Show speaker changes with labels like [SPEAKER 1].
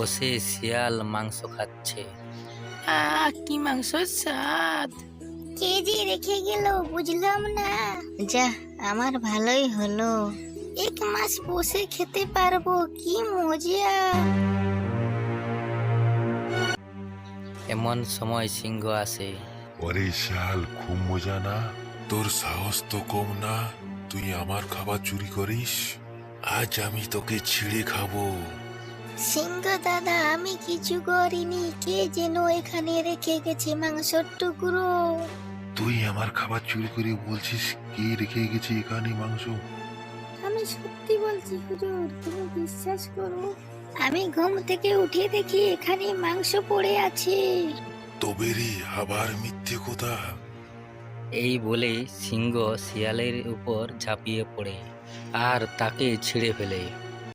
[SPEAKER 1] বসে শিয়াল মাংস খাচ্ছে।
[SPEAKER 2] কি মাংসের স্বাদ!
[SPEAKER 3] কে যে রেখে গেল বুঝলাম না। যা, আমার ভালোই হলো, 1 মাস বসে খেতে পারবো, কি মজা।
[SPEAKER 1] এমন সময় সিংহ আসে।
[SPEAKER 4] ওরে শাল, খুব মজা না? তোর সাহস তো কম না, তুই আমার খাবার চুরি করিস? আজ আমি তোকে ছিঁড়ে খাবো।
[SPEAKER 3] সিংহ দাদা, আমি কিছু করিনি, কে যেন এখানে রেখে গেছে মাংসের টুকরো।
[SPEAKER 4] তুই আমার খাবার চুরি করে বলছিস কে রেখে গেছে এখানে মাংস?
[SPEAKER 3] আমি সত্যি বলছি হুজুর, তুমি বিশ্বাস করো। আমি ঘুম থেকে উঠে দেখি এখানে মাংস পড়ে আছে।
[SPEAKER 4] তবে রে, আবার মিথ্যে কথা।
[SPEAKER 1] এই বলেই সিংহ শিয়ালের উপর ঝাঁপিয়ে পড়ে আর তাকে ছিঁড়ে ফেলে।